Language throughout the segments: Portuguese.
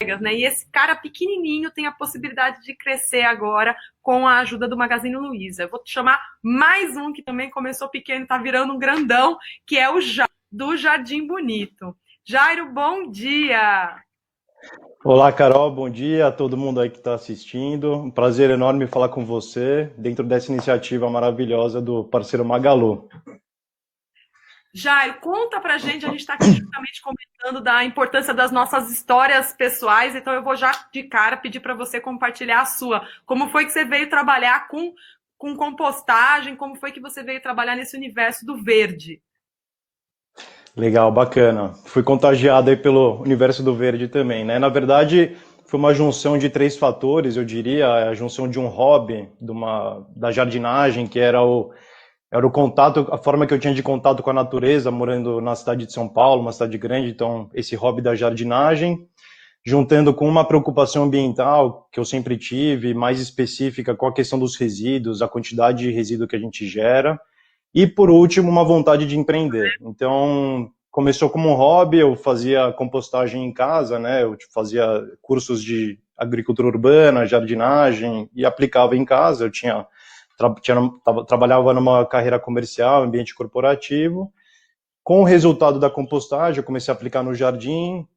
colegas, né? E esse cara pequenininho tem a possibilidade de crescer agora com a ajuda do Magazine Luiza. Eu vou te chamar mais um que também começou pequeno e está virando um grandão, que é o Jairo, do Jardim Bonito. Jairo, bom dia! Olá, Carol, bom dia a todo mundo aí que está assistindo. Um prazer enorme falar com você dentro dessa iniciativa maravilhosa do parceiro Magalu. Jairo, conta pra gente, a gente está aqui justamente comentando da importância das nossas histórias pessoais, então eu vou já de cara pedir para você compartilhar a sua. Como foi que você veio trabalhar com compostagem, como foi que você veio trabalhar nesse universo do verde? Legal, bacana. Fui contagiado aí pelo universo do verde também, né? Na verdade, foi uma junção de 3 fatores, eu diria, a junção de um hobby, da jardinagem, que era o contato, a forma que eu tinha de contato com a natureza, morando na cidade de São Paulo, uma cidade grande, então esse hobby da jardinagem, juntando com uma preocupação ambiental que eu sempre tive, mais específica com a questão dos resíduos, a quantidade de resíduo que a gente gera, e por último, uma vontade de empreender. Então, começou como um hobby, eu fazia compostagem em casa, né? Eu fazia cursos de agricultura urbana, jardinagem, e aplicava em casa, eu trabalhava numa carreira comercial, ambiente corporativo. Com o resultado da compostagem, eu comecei a aplicar no jardim,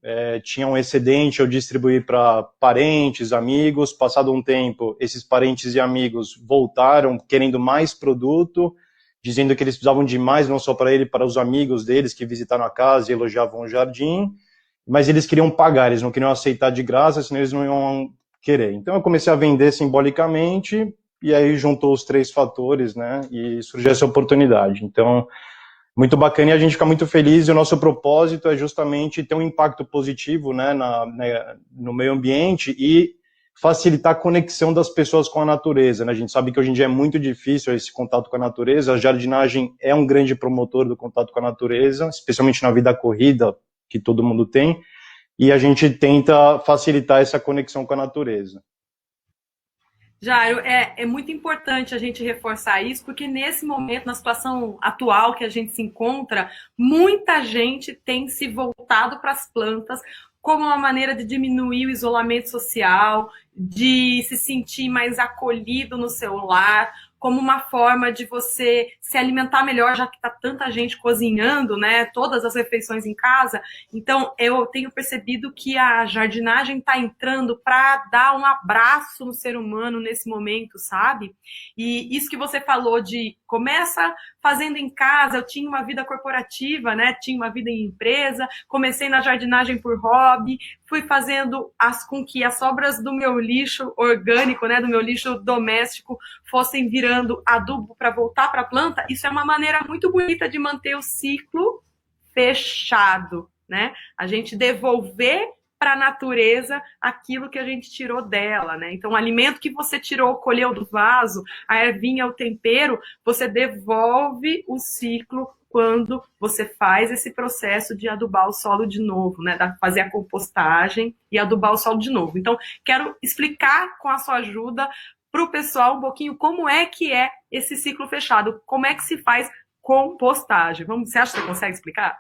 tinha um excedente, eu distribuí para parentes, amigos. Passado um tempo, esses parentes e amigos voltaram querendo mais produto, dizendo que eles precisavam de mais, não só para ele, para os amigos deles que visitaram a casa e elogiavam o jardim, mas eles queriam pagar, eles não queriam aceitar de graça, senão eles não iam querer. Então eu comecei a vender simbolicamente, e aí juntou os 3 fatores, né, e surgiu essa oportunidade. Então, muito bacana, e a gente fica muito feliz, e o nosso propósito é justamente ter um impacto positivo, né, no meio ambiente e facilitar a conexão das pessoas com a natureza, né? A gente sabe que hoje em dia é muito difícil esse contato com a natureza, a jardinagem é um grande promotor do contato com a natureza, especialmente na vida corrida, que todo mundo tem, e a gente tenta facilitar essa conexão com a natureza. Jairo, é muito importante a gente reforçar isso, porque nesse momento, na situação atual que a gente se encontra, muita gente tem se voltado para as plantas como uma maneira de diminuir o isolamento social, de se sentir mais acolhido no seu lar, como uma forma de você se alimentar melhor, já que está tanta gente cozinhando, né, todas as refeições em casa. Então, eu tenho percebido que a jardinagem está entrando para dar um abraço no ser humano nesse momento, sabe? E isso que você falou de começa fazendo em casa, eu tinha uma vida corporativa, né, tinha uma vida em empresa, comecei na jardinagem por hobby, fui fazendo com que as sobras do meu lixo orgânico, né, do meu lixo doméstico, fossem virando adubo para voltar para a planta. Isso é uma maneira muito bonita de manter o ciclo fechado, né? A gente devolver para a natureza aquilo que a gente tirou dela, né? Então, o alimento que você tirou, colheu do vaso, a ervinha, o tempero, você devolve o ciclo quando você faz esse processo de adubar o solo de novo, né? Fazer a compostagem e adubar o solo de novo. Então, quero explicar com a sua ajuda para o pessoal um pouquinho como é que é esse ciclo fechado, como é que se faz compostagem. Você acha que você consegue explicar?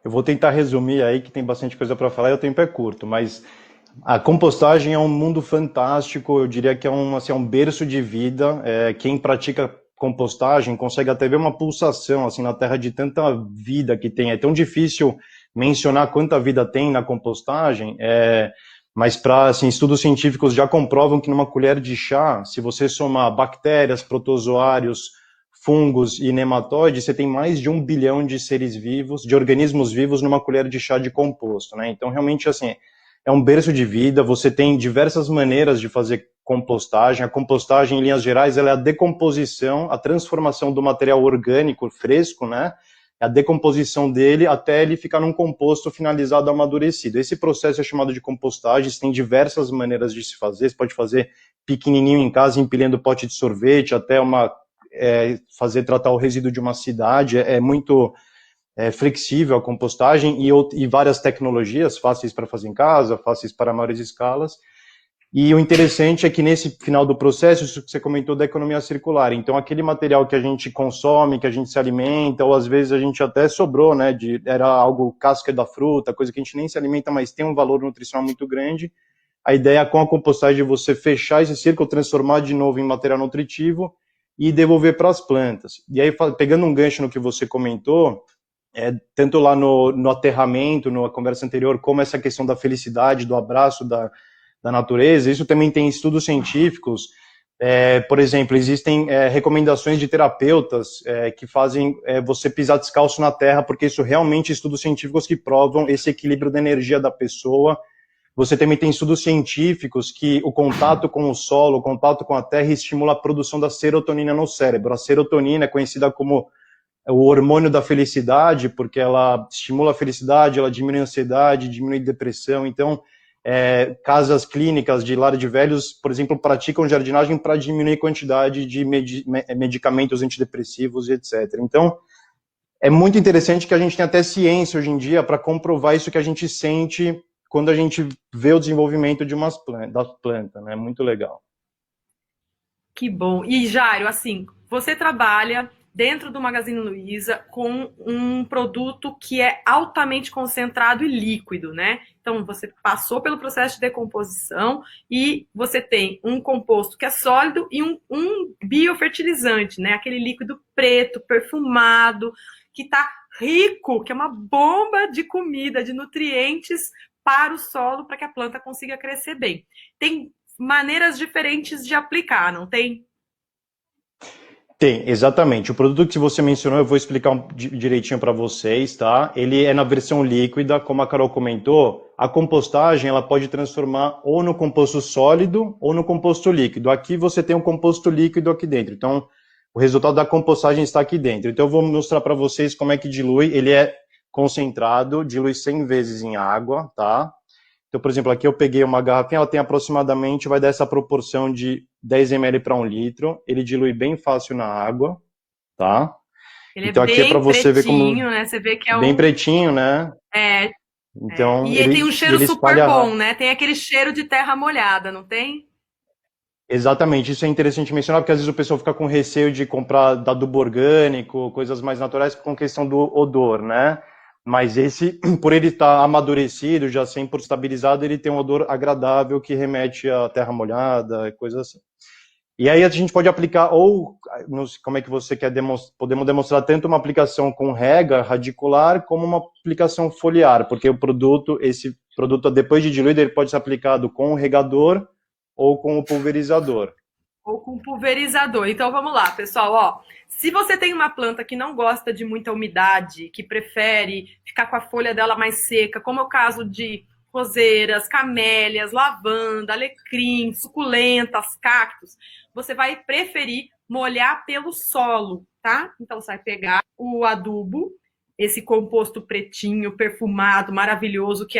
Eu vou tentar resumir aí, que tem bastante coisa para falar e o tempo é curto, mas a compostagem é um mundo fantástico, eu diria que é um berço de vida. Quem pratica compostagem consegue até ver uma pulsação assim, na Terra de tanta vida que tem. É tão difícil mencionar quanta vida tem na compostagem, mas assim, estudos científicos já comprovam que numa colher de chá, se você somar bactérias, protozoários, fungos e nematóides, você tem mais de 1 bilhão de seres vivos, de organismos vivos numa colher de chá de composto, né? Então, realmente, assim, é um berço de vida. Você tem diversas maneiras de fazer compostagem. A compostagem, em linhas gerais, ela é a decomposição, a transformação do material orgânico fresco, né? A decomposição dele até ele ficar num composto finalizado, amadurecido. Esse processo é chamado de compostagem, tem diversas maneiras de se fazer. Você pode fazer pequenininho em casa, empilhando pote de sorvete, até tratar o resíduo de uma cidade. É muito flexível a compostagem e várias tecnologias fáceis para fazer em casa, fáceis para maiores escalas. E o interessante é que nesse final do processo, isso que você comentou da economia circular, então aquele material que a gente consome, que a gente se alimenta, ou às vezes a gente até sobrou, né, era algo casca da fruta, coisa que a gente nem se alimenta, mas tem um valor nutricional muito grande. A ideia com a compostagem é você fechar esse círculo, transformar de novo em material nutritivo e devolver para as plantas. E aí, pegando um gancho no que você comentou, tanto lá no aterramento, na conversa anterior, como essa questão da felicidade, do abraço da natureza, isso também tem estudos científicos. Por exemplo, existem recomendações de terapeutas que fazem você pisar descalço na terra, porque isso realmente estudos científicos que provam esse equilíbrio da energia da pessoa. Você também tem estudos científicos que o contato com o solo, o contato com a terra estimula a produção da serotonina no cérebro. A serotonina é conhecida como o hormônio da felicidade, porque ela estimula a felicidade, ela diminui a ansiedade, diminui a depressão. Então, casas clínicas de lar de velhos, por exemplo, praticam jardinagem para diminuir a quantidade de medicamentos antidepressivos e etc. Então, é muito interessante que a gente tem até ciência hoje em dia para comprovar isso que a gente sente quando a gente vê o desenvolvimento das plantas, né? Muito legal. Que bom. E, Jairo, assim, você trabalha dentro do Magazine Luiza com um produto que é altamente concentrado e líquido, né? Então, você passou pelo processo de decomposição e você tem um composto que é sólido e um biofertilizante, né? Aquele líquido preto, perfumado, que está rico, que é uma bomba de comida, de nutrientes para o solo, para que a planta consiga crescer bem. Tem maneiras diferentes de aplicar, não tem? Tem, exatamente. O produto que você mencionou, eu vou explicar direitinho para vocês, tá? Ele é na versão líquida, como a Carol comentou, a compostagem ela pode transformar ou no composto sólido ou no composto líquido. Aqui você tem um composto líquido aqui dentro, então o resultado da compostagem está aqui dentro. Então eu vou mostrar para vocês como é que dilui. Ele é concentrado, dilui 100 vezes em água, tá? Então, por exemplo, aqui eu peguei uma garrafinha, ela tem aproximadamente, vai dar essa proporção de 10 ml para 1 litro. Ele dilui bem fácil na água, tá? Ele então é aqui é para você ver como né? Você vê que é bem pretinho, né? É. Então E ele tem um cheiro super espalha... bom, né? Tem aquele cheiro de terra molhada, não tem? Exatamente, isso é interessante mencionar, porque às vezes o pessoal fica com receio de comprar adubo orgânico, coisas mais naturais, com questão do odor, né? Mas esse, por ele estar amadurecido, já 100% estabilizado, ele tem um odor agradável que remete à terra molhada, coisas assim. E aí a gente pode aplicar, ou como é que você quer podemos demonstrar tanto uma aplicação com rega radicular, como uma aplicação foliar, porque esse produto, depois de diluído, ele pode ser aplicado com o regador ou com o pulverizador. Ou com pulverizador. Então vamos lá, pessoal, ó. Se você tem uma planta que não gosta de muita umidade, que prefere ficar com a folha dela mais seca, como é o caso de roseiras, camélias, lavanda, alecrim, suculentas, cactos, você vai preferir molhar pelo solo, tá? Então você vai pegar o adubo, esse composto pretinho, perfumado, maravilhoso, que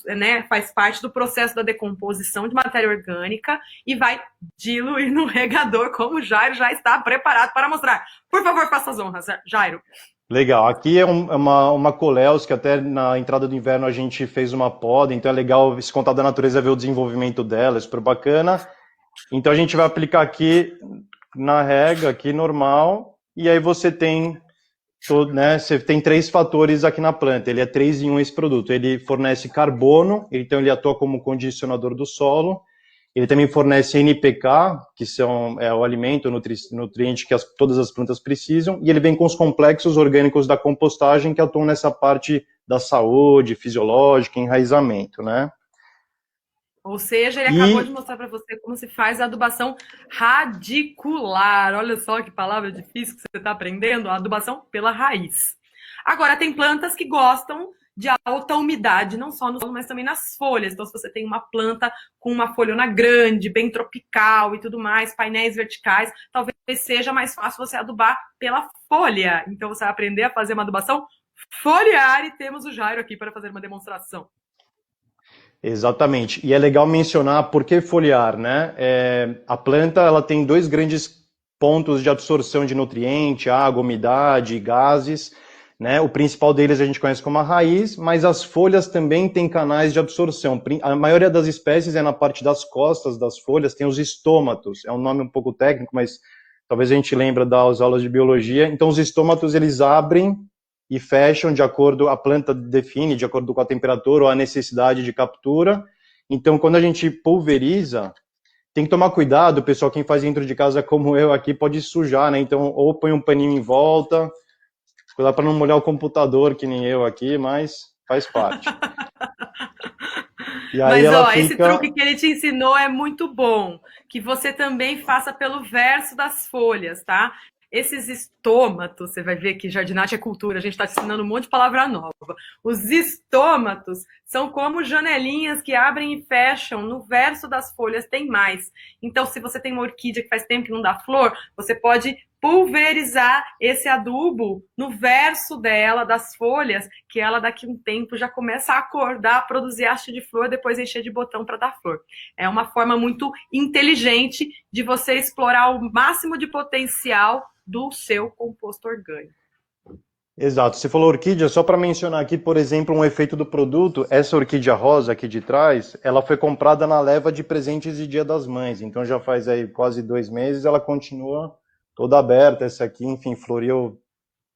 né, faz parte do processo da decomposição de matéria orgânica e vai diluir no regador, como o Jairo já está preparado para mostrar. Por favor, faça as honras, Jairo. Legal, aqui é uma coleus que até na entrada do inverno a gente fez uma poda, então é legal esse contato da natureza, ver o desenvolvimento dela, é super bacana. Então a gente vai aplicar aqui na rega, aqui normal, e aí você tem... né, você tem 3 fatores aqui na planta, ele é 3 em 1 esse produto, ele fornece carbono, então ele atua como condicionador do solo, ele também fornece NPK, que é o alimento, o nutriente que todas as plantas precisam, e ele vem com os complexos orgânicos da compostagem que atuam nessa parte da saúde, fisiológica, enraizamento, né? Ou seja, ele acabou de mostrar para você como se faz a adubação radicular. Olha só que palavra difícil que você está aprendendo, a adubação pela raiz. Agora, tem plantas que gostam de alta umidade, não só no solo, mas também nas folhas. Então, se você tem uma planta com uma folhona grande, bem tropical e tudo mais, painéis verticais, talvez seja mais fácil você adubar pela folha. Então, você vai aprender a fazer uma adubação foliar e temos o Jairo aqui para fazer uma demonstração. Exatamente. E é legal mencionar por que foliar, né? A planta ela tem 2 grandes pontos de absorção de nutriente, água, umidade, gases. né? O principal deles a gente conhece como a raiz, mas as folhas também têm canais de absorção. A maioria das espécies é na parte das costas das folhas, tem os estômatos. É um nome um pouco técnico, mas talvez a gente lembre das aulas de biologia. Então, os estômatos, eles abrem e fecham de acordo, a planta define, de acordo com a temperatura ou a necessidade de captura. Então, quando a gente pulveriza, tem que tomar cuidado, pessoal, quem faz dentro de casa como eu aqui pode sujar, né? Então, ou põe um paninho em volta, cuidado para não molhar o computador, que nem eu aqui, mas faz parte. E aí Mas, ela ó, esse fica... truque que ele te ensinou é muito bom. Que você também faça pelo verso das folhas, tá? Esses estômatos, você vai ver que jardinagem é cultura, a gente está te ensinando um monte de palavra nova. Os estômatos são como janelinhas que abrem e fecham. No verso das folhas tem mais. Então, se você tem uma orquídea que faz tempo que não dá flor, você pode pulverizar esse adubo no verso dela, das folhas, que ela daqui a um tempo já começa a acordar, produzir haste de flor, depois encher de botão para dar flor. É uma forma muito inteligente de você explorar o máximo de potencial do seu composto orgânico. Exato, você falou orquídea, só para mencionar aqui, por exemplo, um efeito do produto, essa orquídea rosa aqui de trás, ela foi comprada na leva de presentes de Dia das Mães, então já faz aí quase 2 meses, ela continua toda aberta, essa aqui, enfim, floriu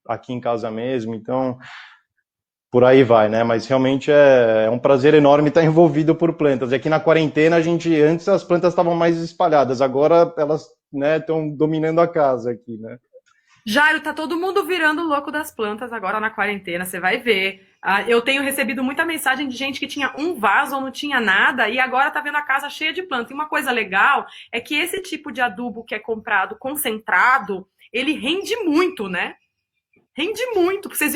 aqui em casa mesmo, então por aí vai, né? Mas realmente é um prazer enorme estar envolvido por plantas. E aqui na quarentena, antes as plantas estavam mais espalhadas, agora elas, né, estão dominando a casa aqui, né? Jairo, tá todo mundo virando louco das plantas agora na quarentena, você vai ver. Eu tenho recebido muita mensagem de gente que tinha um vaso ou não tinha nada e agora tá vendo a casa cheia de planta. E uma coisa legal é que esse tipo de adubo que é comprado concentrado, ele rende muito, né? Rende muito. Vocês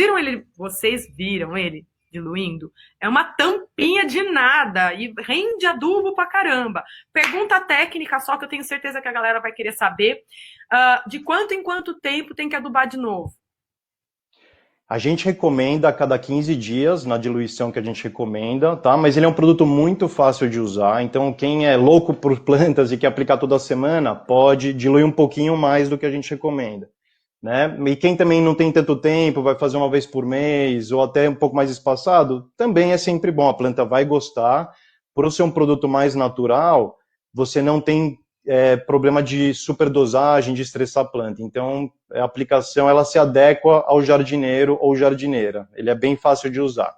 viram ele diluindo? É uma tampinha de nada e rende adubo pra caramba. Pergunta técnica só que eu tenho certeza que a galera vai querer saber. De quanto em quanto tempo tem que adubar de novo? A gente recomenda a cada 15 dias, na diluição que a gente recomenda, tá? Mas ele é um produto muito fácil de usar, então quem é louco por plantas e quer aplicar toda semana, pode diluir um pouquinho mais do que a gente recomenda, né? E quem também não tem tanto tempo, vai fazer uma vez por mês, ou até um pouco mais espaçado, também é sempre bom, a planta vai gostar. Por ser um produto mais natural, você não tem problema de superdosagem, de estressar a planta. Então, a aplicação ela se adequa ao jardineiro ou jardineira. Ele é bem fácil de usar.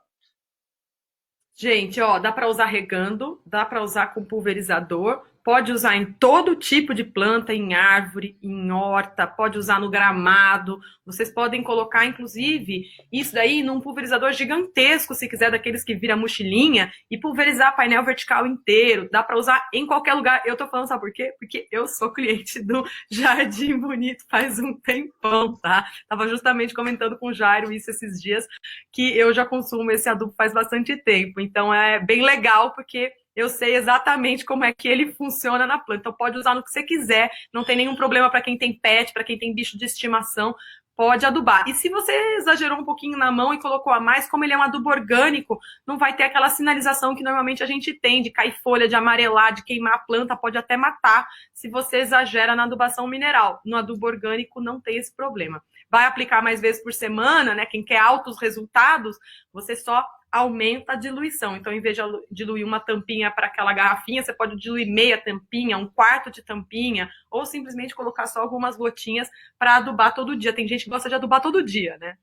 Gente, ó, dá para usar regando, dá para usar com pulverizador, pode usar em todo tipo de planta, em árvore, em horta, pode usar no gramado. Vocês podem colocar, inclusive, isso daí num pulverizador gigantesco, se quiser, daqueles que vira mochilinha, e pulverizar painel vertical inteiro. Dá para usar em qualquer lugar. Eu tô falando, sabe por quê? Porque eu sou cliente do Jardim Bonito faz um tempão, tá? Tava justamente comentando com o Jairo isso esses dias, que eu já consumo esse adubo faz bastante tempo. Então é bem legal, porque eu sei exatamente como é que ele funciona na planta. Então pode usar no que você quiser, não tem nenhum problema para quem tem pet, para quem tem bicho de estimação, pode adubar. E se você exagerou um pouquinho na mão e colocou a mais, como ele é um adubo orgânico, não vai ter aquela sinalização que normalmente a gente tem, de cair folha, de amarelar, de queimar a planta, pode até matar se você exagera na adubação mineral. No adubo orgânico não tem esse problema. Vai aplicar mais vezes por semana, né? Quem quer altos resultados, você só aumenta a diluição. Então, em vez de diluir uma tampinha para aquela garrafinha, você pode diluir meia tampinha, um quarto de tampinha, ou simplesmente colocar só algumas gotinhas para adubar todo dia. Tem gente que gosta de adubar todo dia, né?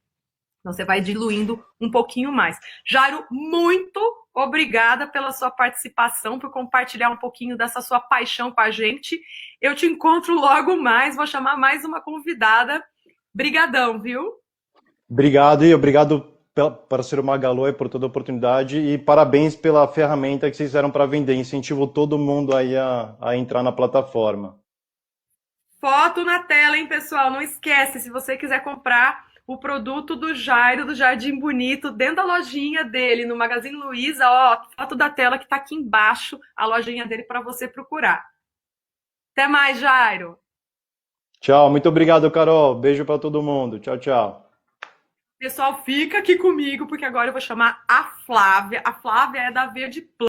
Então, você vai diluindo um pouquinho mais. Jairo, muito obrigada pela sua participação, por compartilhar um pouquinho dessa sua paixão com a gente. Eu te encontro logo mais, vou chamar mais uma convidada. Brigadão, viu? Obrigado e obrigado para ser o Magalu por toda a oportunidade e parabéns pela ferramenta que vocês fizeram para vender. Incentivo todo mundo aí a entrar na plataforma. Foto na tela, hein, pessoal? Não esquece, se você quiser comprar o produto do Jairo, do Jardim Bonito, dentro da lojinha dele, no Magazine Luiza, ó, foto da tela que tá aqui embaixo, a lojinha dele para você procurar. Até mais, Jairo! Tchau, muito obrigado, Carol. Beijo para todo mundo. Tchau, tchau. Pessoal, fica aqui comigo, porque agora eu vou chamar a Flávia. A Flávia é da Verde Planta.